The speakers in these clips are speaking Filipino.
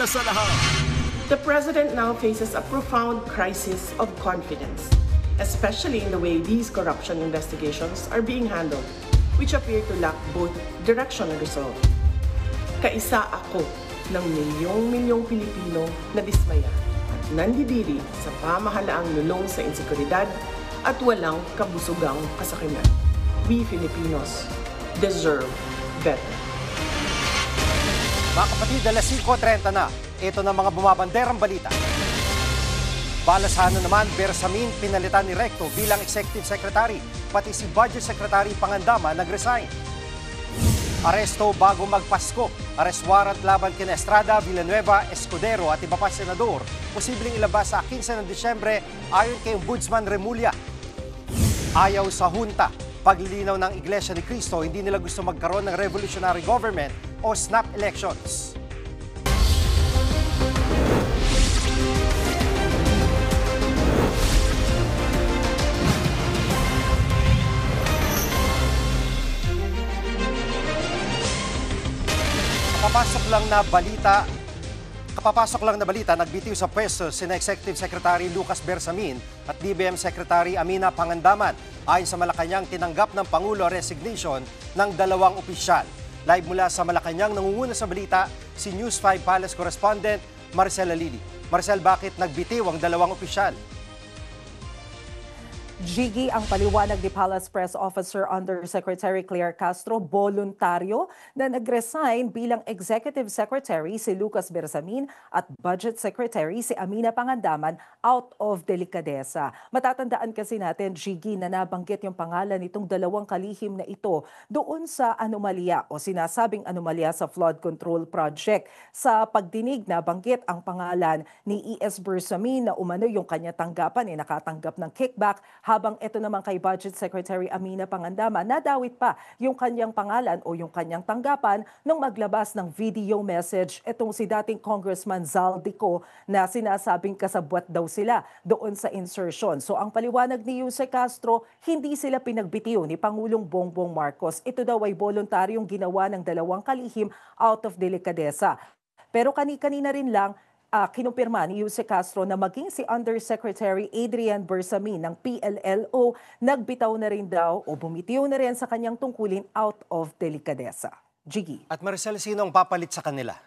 una sa lahat. The President now faces a profound crisis of confidence, especially in the way these corruption investigations are being handled, which appear to lack both direction and resolve. Kaisa ako ng milyong-milyong Pilipino na dismaya at nandidiri sa pamahalaang lulong sa insekuridad at walang kabusugang kasakiman. We Filipinos deserve better. Mga kapatid, alas 5:30 na. Ito na mga bumabanderang balita. Balasano naman, Bersamin pinalitan ni Recto bilang Executive Secretary, pati si Budget Secretary Pangandama nag-resign. Aresto bago magpasko, arrest warrant laban kina Estrada, Villanueva, Escudero at iba pa senador, posibleng ilabas sa 15 ng Disyembre ayon kay Ombudsman Remulla. Ayaw sa hunta, paglilinaw ng Iglesia ni Cristo, hindi nila gusto magkaroon ng revolutionary government o snap elections. Kapapasok lang na balita, nagbitiw sa pwesto sina Executive Secretary Lucas Bersamin at DBM Secretary Amina Pangandaman. Ayon sa Malacanang, tinanggap ng Pangulo resignation ng dalawang opisyal. Live mula sa Malacanang, nangunguna sa balita si News 5 Palace Correspondent Marcel Alili. Marcel, bakit nagbitiw ang dalawang opisyal? Jiggy, ang paliwanag ni Palace Press Officer Undersecretary Claire Castro, voluntaryo na nag-resign bilang Executive Secretary si Lucas Bersamin at Budget Secretary si Amina Pangandaman out of delikadesa. Matatandaan kasi natin, Jiggy, na nabanggit yung pangalan nitong dalawang kalihim na ito doon sa anomalya o sinasabing anomalya sa flood control project. Sa pagdinig, nabanggit ang pangalan ni E.S. Bersamin na umano yung kanya tanggapan ay nakatanggap ng kickback, habang ito naman kay Budget Secretary Amina Pangandaman, nadawit pa yung kanyang pangalan o yung kanyang tanggapan nung maglabas ng video message itong si dating Congressman Zaldico na sinasabing kasabwat daw sila doon sa insertion. So ang paliwanag ni Jose Castro, hindi sila pinagbitiw ni Pangulong Bongbong Marcos. Ito daw ay voluntaryong ginawa ng dalawang kalihim out of delikadesa. Pero kanina rin lang, kinumpirma ni Jose Castro na maging si Undersecretary Adrian Bersamin ng PLLO nagbitaw na rin daw o bumitiw na rin sa kanyang tungkulin out of delikadesa. Jiggy. At Maricel, sino ang papalit sa kanila?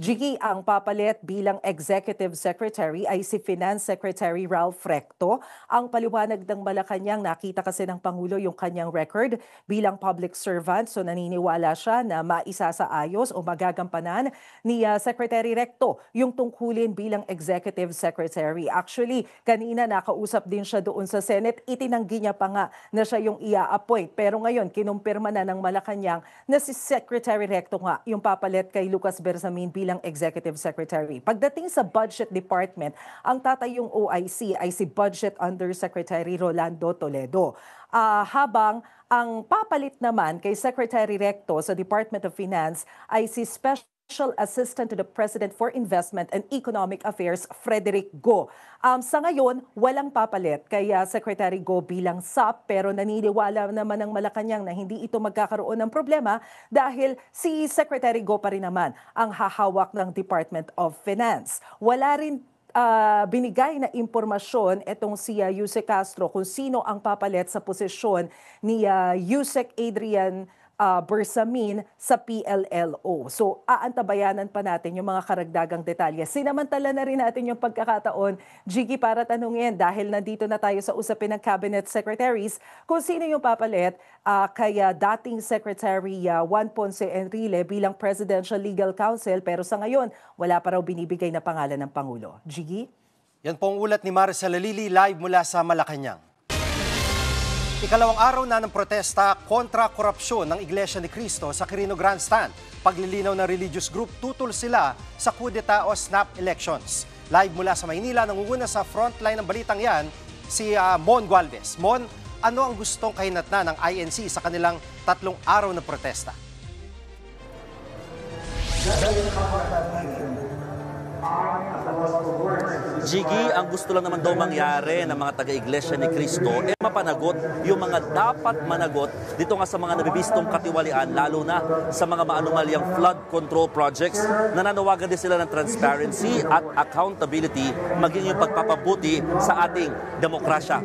Jiggy, ang papalit bilang Executive Secretary ay si Finance Secretary Ralph Recto. Ang paliwanag ng Malacanang, nakita kasi ng Pangulo yung kanyang record bilang public servant. So naniniwala siya na maisasaayos o magagampanan ni Secretary Recto yung tungkulin bilang Executive Secretary. Actually, kanina nakausap din siya doon sa Senate. Itinanggi niya pa nga na siya yung ia-appoint. Pero ngayon, kinumpirma na ng Malacanang na si Secretary Recto nga yung papalit kay Lucas Bersamin bilang Executive Secretary. Pagdating sa Budget Department, ang tatayong OIC ay si Budget Undersecretary Rolando Toledo. Habang ang papalit naman kay Secretary Recto sa Department of Finance ay si Special Assistant to the President for Investment and Economic Affairs, Frederick Go. Sa ngayon, walang papalit kay Secretary Go bilang SAP, pero naniniwala naman ng Malacanang na hindi ito magkakaroon ng problema dahil si Secretary Go pa rin naman ang hahawak ng Department of Finance. Wala rin binigay na impormasyon itong si Jose Castro kung sino ang papalit sa posisyon ni Yusek Adrian Bersamin sa PLLO. So, aantabayanan pa natin yung mga karagdagang detalye. Sinamantala na rin natin yung pagkakataon, Jiggy, para tanungin dahil nandito na tayo sa usapin ng Cabinet Secretaries kung sino yung papalit kay dating Secretary Juan Ponce Enrile bilang Presidential Legal Counsel, pero sa ngayon, wala pa raw binibigay na pangalan ng Pangulo. Jiggy? Yan pong ulat ni Maricel Alili live mula sa Malacanang. Ikalawang araw na ng protesta kontra korupsyon ng Iglesia ni Cristo sa Quirino Grandstand. Paglilinaw ng religious group, tutol sila sa kudeta o snap elections. Live mula sa Maynila, nangunguna sa frontline ng balitang yan, si Mon Gualvez. Mon, ano ang gustong kahinatnan ng INC sa kanilang 3 araw na protesta? Jiggy, ang gusto lang naman daw mangyari ng mga taga-Iglesia ni Cristo ay mapanagot yung mga dapat managot dito nga sa mga nabibistong katiwalian, lalo na sa mga maanumalyang flood control projects. Nananawagan din sila ng transparency at accountability, maging yung pagpapabuti sa ating demokrasya.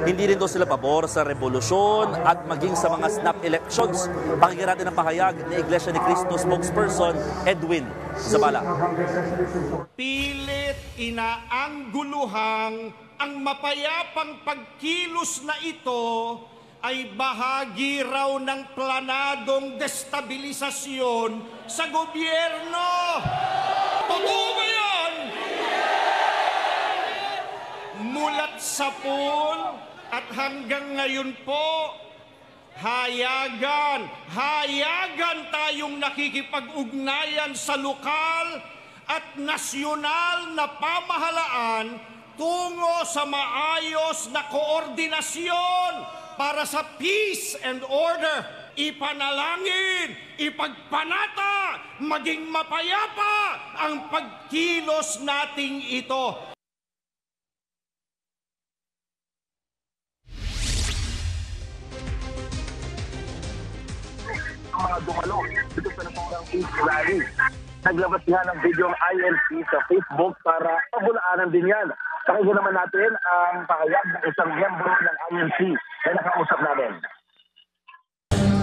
Hindi rin daw sila pabor sa revolusyon at maging sa mga snap elections. Pakinggan natin ang pahayag ni Iglesia ni Cristo spokesperson Edwin Zabala. Pilit inaangguluhang ang mapayapang pagkilos na ito ay bahagi raw ng planadong destabilisasyon sa gobyerno. Totoo ba yan? Mulat sa pool at hanggang ngayon po, hayagan tayong nakikipag-ugnayan sa lokal at nasyonal na pamahalaan tungo sa maayos na koordinasyon para sa peace and order. Ipanalangin, ipagpanata, maging mapayapa ang pagkilos nating ito. Mga dumalo dito sa naturang peace rally. Naglabas nga ng video ang INC sa Facebook para pabulaanan din yan. Pakinggan naman natin ang pahayag ng isang miyembro ng INC na nakausap namin.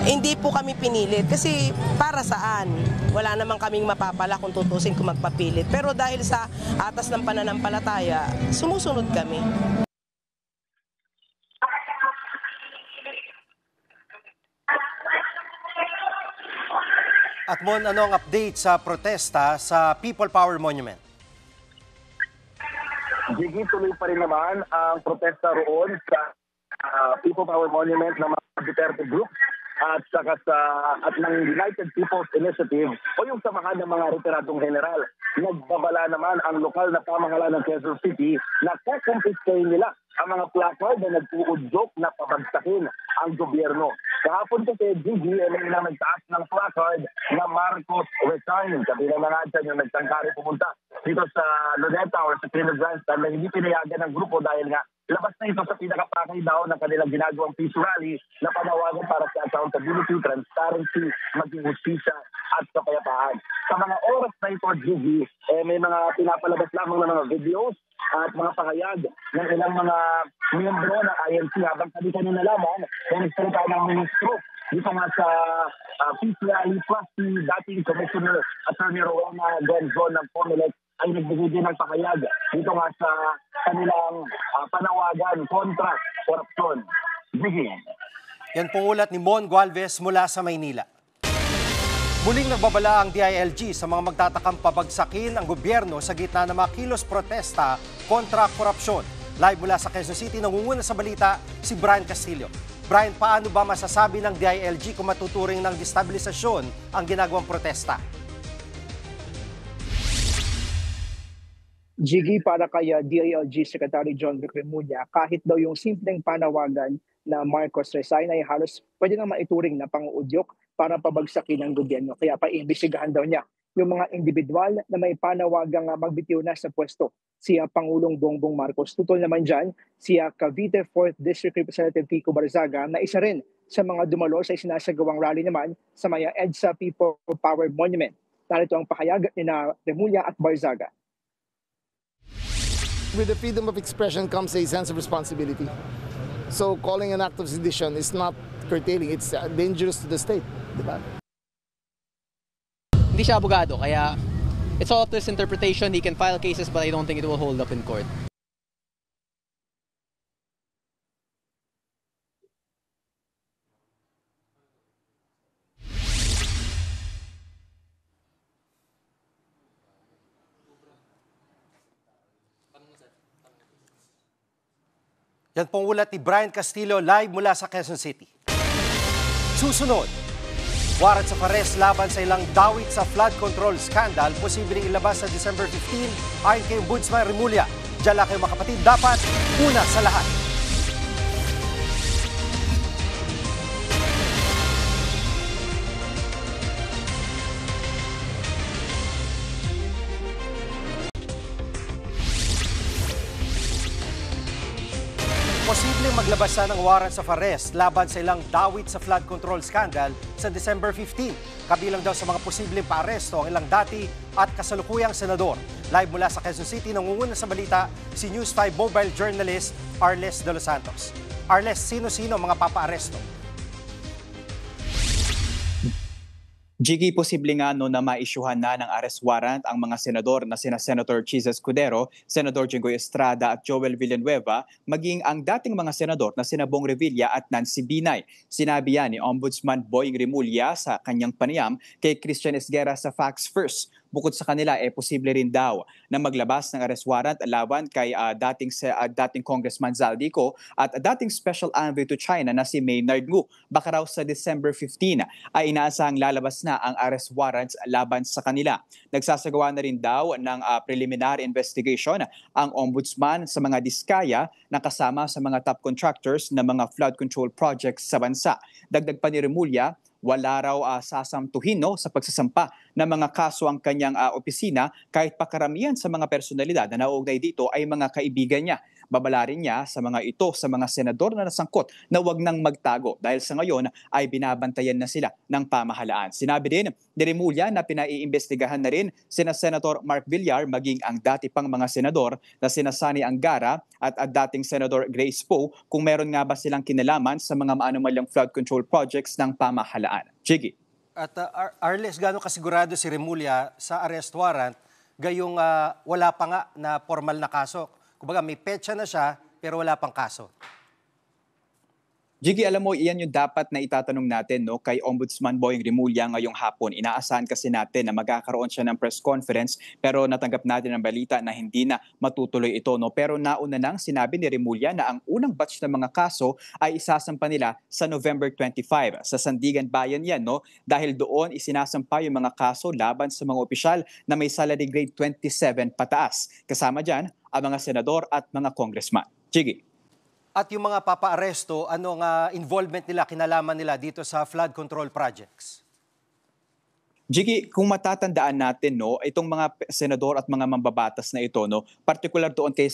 Hindi po kami pinilit kasi para saan? Wala namang kaming mapapala kung tutusin kung magpapilit. Pero dahil sa atas ng pananampalataya, sumusunod kami. At Mon, ano ang update sa protesta sa People Power Monument? Jiggy, tuloy pa rin naman ang protesta roon sa People Power Monument ng mga Duterte Group at saka at ng United People's Initiative o yung samahan ng mga retiradong general. Nagbabala naman ang lokal na pamahalaan ng Quezon City na kukumpiskahin nila ang mga placard na nagpuudyok na pabagsakin ang gobyerno. Kahapon po kay Gigi, may na nagtaas ng placard na Marcos resign. Kabilang na nga dyan yung nagtangkari pumunta dito sa Luneta or sa Quezon Grandstand na hindi pinayagan ng grupo dahil nga labas na ito sa pinakapakay daw ng kanilang ginagawang peace rally na panawagan para sa accountability, transparency, maging hustisya at kapayapaan. Sa mga oras na ito, Gigi, may mga pinapalabas lamang ng mga videos at mga pahayag ng ilang mga miyembro ng INC habang kanina lamang ng salita ng ministro dito nga sa peace rally plus si dating Commissioner Attorney Rowena Gonzon ng COMELEC ay nagbigay din ng pahayag dito nga sa kanilang panawagan kontra korupsyon. Gigi. Yan pong ulat ni Mon Gualvez mula sa Maynila. Muling nagbabala ang DILG sa mga magtatakang pabagsakin ang gobyerno sa gitna ng mga kilos protesta kontra korupsyon. Live mula sa Quezon City, nangunguna sa balita si Brian Castillo. Brian, paano ba masasabi ng DILG kung matuturing ng destabilisasyon ang ginagawang protesta? Jiggy, para kay DILG Secretary John Vic Remulla, kahit daw yung simpleng panawagan na Marcos resign ay halos pwede na maituring na pang-uudyok para pabagsakin ng gobyerno. Kaya paimbestigahan daw niya yung mga individual na may panawagang magbitiw na sa pwesto. Si Pangulong Bongbong Marcos. Tutol naman dyan si Cavite 4th District Representative Kiko Barzaga na isa rin sa mga dumalo sa isinasagawang rally naman sa Maya EDSA People Power Monument. Narito ang pahayag ni Remulla at Barzaga. With the freedom of expression comes a sense of responsibility. So calling an act of sedition is not curtailing, it's dangerous to the state. Diba? Hindi siya abogado, kaya it's all up to his interpretation. He can file cases, but I don't think it will hold up in court. Yan pong ulat ni Brian Castillo live mula sa Quezon City. Susunod, warrant sa pares laban sa ilang dawit sa flood control scandal, posibleng ilabas sa December 15 ayon kay Ombudsman Remulla. Diyan lang kayo mga kapatid, dapat una sa lahat. Posibleng maglabas na ng warrants of arrest laban sa ilang dawit sa flood control scandal sa December 15. Kabilang daw sa mga posibleng paaresto ang ilang dati at kasalukuyang senador. Live mula sa Quezon City, nangunguna sa balita si News 5 mobile journalist Arles de los Santos. Arles, sino-sino mga papaaresto? Jiggy, posible nga na maisyuhan na ng arrest warrant ang mga senador na sina Senator Chis Escudero, Senador Jinggoy Estrada at Joel Villanueva, maging ang dating mga senador na sina Bong Revilla at Nancy Binay. Sinabi yan ni Ombudsman Boying Rimulya sa kanyang panayam kay Christian Esguerra sa Facts First. Bukod sa kanila, posible rin daw na maglabas ng arrest warrant laban kay dating Congressman Zaldico at dating Special Envoy to China na si Maynard Ngu. Baka raw sa December 15 ay inaasahang lalabas na ang arrest warrants laban sa kanila. Nagsasagawa na rin daw ng preliminary investigation ang ombudsman sa mga diskaya na kasama sa mga top contractors na mga flood control projects sa bansa. Dagdag pa ni Rimulya, wala raw sasamtuhin sa pagsasampa ng mga kaso ang kanyang opisina kahit pa karamihan sa mga personalidad na nauugnay dito ay mga kaibigan niya. Babala rin niya sa mga ito sa mga senador na nasangkot na wag nang magtago dahil sa ngayon ay binabantayan na sila ng pamahalaan. Sinabi din ni Rimulya na pinaiimbestigahan na rin sina Senator Mark Villar maging ang dati pang mga senador na sina Sani Angara at dating Senator Grace Poe kung meron nga ba silang kinalaman sa mga maanumalyang flood control projects ng pamahalaan. Jiggy. At Arles, gaano kasigurado si Rimulya sa arrest warrant gayong wala pa nga na formal na kaso? Kumbaga may petsa na siya pero wala pang kaso. Jiggy, alam mo, iyan yung dapat na itatanong natin kay Ombudsman Boying Rimulya ngayong hapon. Inaasahan kasi natin na magkakaroon siya ng press conference pero natanggap natin ang balita na hindi na matutuloy ito. Pero nauna nang sinabi ni Rimulya na ang unang batch ng mga kaso ay isasampa nila sa November 25. Sa Sandigan Bayan yan, dahil doon isinasampa yung mga kaso laban sa mga opisyal na may salary grade 27 pataas. Kasama dyan ang mga senador at mga congressman. Jiggy. At yung mga papaaresto, anong involvement nila, kinalaman nila dito sa flood control projects? Jiggy, kung matatandaan natin, itong mga senador at mga mambabatas na ito, particular doon kay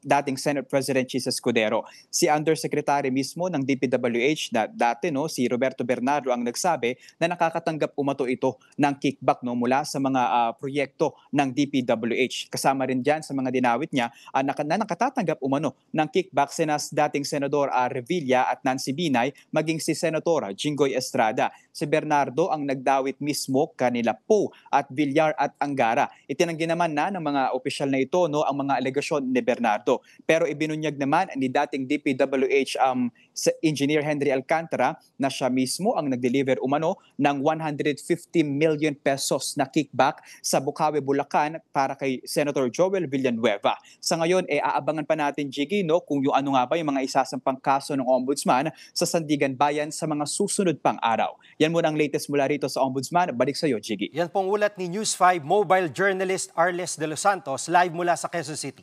dating Senate President Chis Escudero, si Undersecretary mismo ng DPWH na dati, si Roberto Bernardo ang nagsabi na nakakatanggap umato ito ng kickback mula sa mga proyekto ng DPWH. Kasama rin dyan sa mga dinawit niya na nakatatanggap umano ng kickback sina dating Senador Revilla at Nancy Binay, maging si Senator Jinggoy Estrada. Si Bernardo ang nagdawit mismo kanila Poe at Villar at Angara. Itinanggi naman na ng mga opisyal na ito ang mga alegasyon ni Bernardo. Pero ibinunyag naman ni dating DPWH Engineer Henry Alcantara na siya mismo ang nag-deliver umano ng 150 million pesos na kickback sa Bukawi, Bulacan para kay Senator Joel Villanueva. Sa ngayon, aabangan pa natin, Jiggy, kung yung ano nga ba yung mga isasampang kaso ng Ombudsman sa Sandigan Bayan sa mga susunod pang araw. Yan muna ang latest mula rito sa Ombudsman. Balik sa iyo, Jiggy. Yan pong ulat ni News 5 mobile journalist Arles de los Santos live mula sa Quezon City.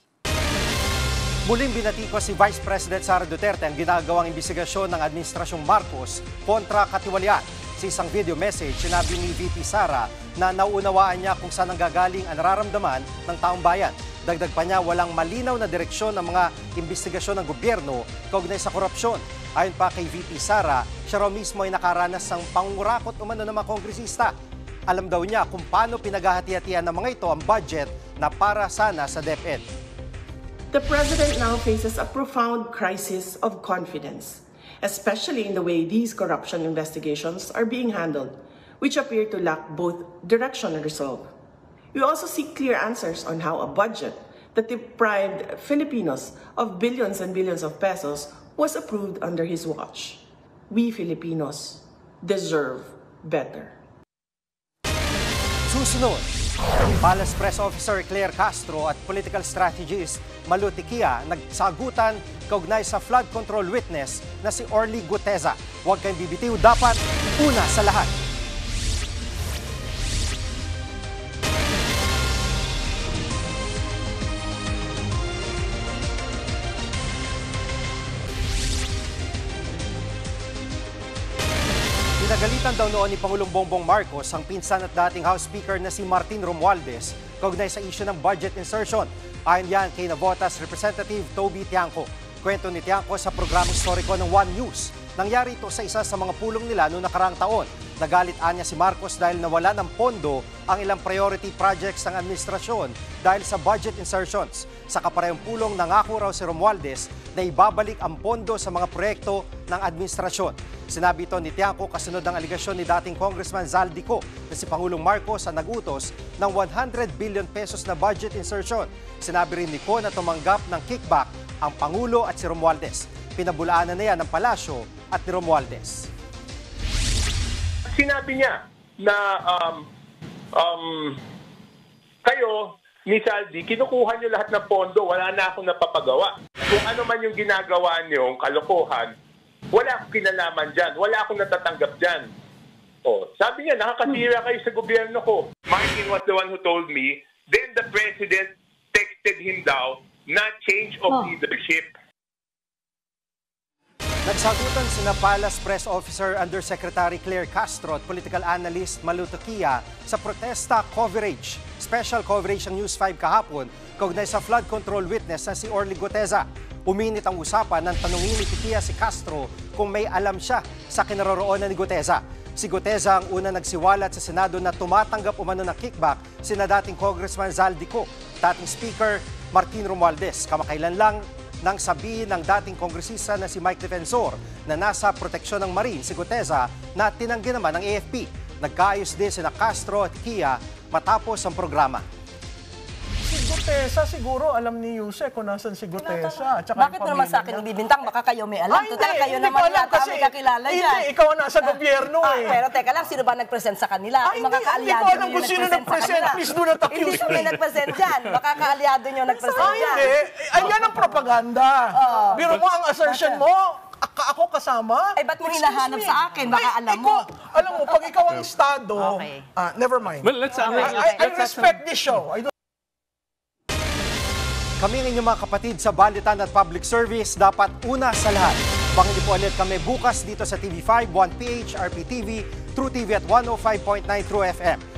Muling binatiko si Vice President Sara Duterte ang ginagawang imbestigasyon ng Administrasyong Marcos kontra katiwalian. Sa isang video message, sinabi ni VP Sara na nauunawaan niya kung saan nanggagaling ang nararamdaman ng taong bayan. Dagdag pa niya, walang malinaw na direksyon ng mga imbestigasyon ng gobyerno kaugnay sa korupsyon. Ayon pa kay VP Sara, siya raw mismo ay nakaranas ng pangurakot umano ng mga kongresista. Alam daw niya kung paano pinaghahati-hatian ng mga ito ang budget na para sana sa DepEd. The President now faces a profound crisis of confidence, especially in the way these corruption investigations are being handled, which appear to lack both direction and resolve. We also seek clear answers on how a budget that deprived Filipinos of billions and billions of pesos was approved under his watch. We Filipinos deserve better. Susunod, Palace Press Officer Claire Castro at political strategist Malu Tiquia nagsagutan kaugnay sa flood control witness na si Orly Guteza. Huwag kayong bibitiw, dapat una sa lahat. Pinagalitan daw noon ni Pangulong Bongbong Marcos ang pinsan at dating House Speaker na si Martin Romualdez kaugnay sa isyu ng budget insertion. Ayon yan kay Navotas Representative Toby Tiangco. Kwento ni Tiangco sa programang historiko ng One News. Nangyari ito sa isa sa mga pulong nila noong nakaraang taon. Nagalit anya si Marcos dahil nawala ng pondo ang ilang priority projects ng administrasyon dahil sa budget insertions. Sa kaparehong pulong, nangako raw si Romualdez na ibabalik ang pondo sa mga proyekto ng administrasyon. Sinabi ito ni Tiangco kasunod ng aligasyon ni dating Congressman Zaldico na si Pangulong Marcos ang nagutos ng 100 billion pesos na budget insertion. Sinabi rin ni Co na tumanggap ng kickback ang Pangulo at si Romualdez. Pinabulaanan na yan ng Palasyo at ni Romualdez. Sinabi niya na kayo ni Saldi, kinukuha niyo lahat ng pondo, wala na akong napapagawa. Kung ano man yung ginagawa niyo, kalokohan, wala akong kinalaman dyan, wala akong natatanggap dyan. Oh, sabi niya, nakakasira kayo sa gobyerno ko. Martin was the one who told me, then the president texted him daw na change of leadership. Nagsagutan sina Palace Press Officer Undersecretary Claire Castro at political analyst Malu Toquia sa protesta coverage. Special coverage ng News 5 kahapon kaugnay sa flood control witness na si Orly Guteza. Uminit ang usapan ng tanungin ni Toquia si Castro kung may alam siya sa kinaroroonan ni Guteza. Si Guteza ang una nagsiwalat sa Senado na tumatanggap umano ng kickback sina dating Congressman Zaldico, dating Speaker Martin Romualdez. Kamakailan lang nang sabihin ng dating kongresista na si Mike Defensor na nasa proteksyon ng Marine si Guteza na tinanggi naman ng AFP. Nagkaayos din sina Castro at Kia matapos ang programa. Si Guteza siguro alam ni Yuse kung nasan si Guteza. Bakit naman sa akin ibibintang? Baka kayo may alam. Total, kayo naman yata may kakilala dyan. Hindi, ikaw nasa gobyerno eh. Pero teka lang, sino ba nag-present sa kanila? Yung mga kaalyado ko alam kung sino nag-present. Please do not accuse me. Hindi kami nag-present dyan. Baka kaalyado nyo nag-present dyan. Hindi. Ayan ang propaganda. Biro mo ang assertion mo, ako kasama. Eh, ba't mo hinahanap sa akin? Baka alam mo. Alam mo, pag ikaw ang estado, never mind. Well, let's I respect this show. Kami ang inyong mga kapatid sa Balitan at Public Service, dapat una sa lahat. Bangin po ulit kami bukas dito sa TV5, 1PH, RPTV, True TV at 105.9 True FM.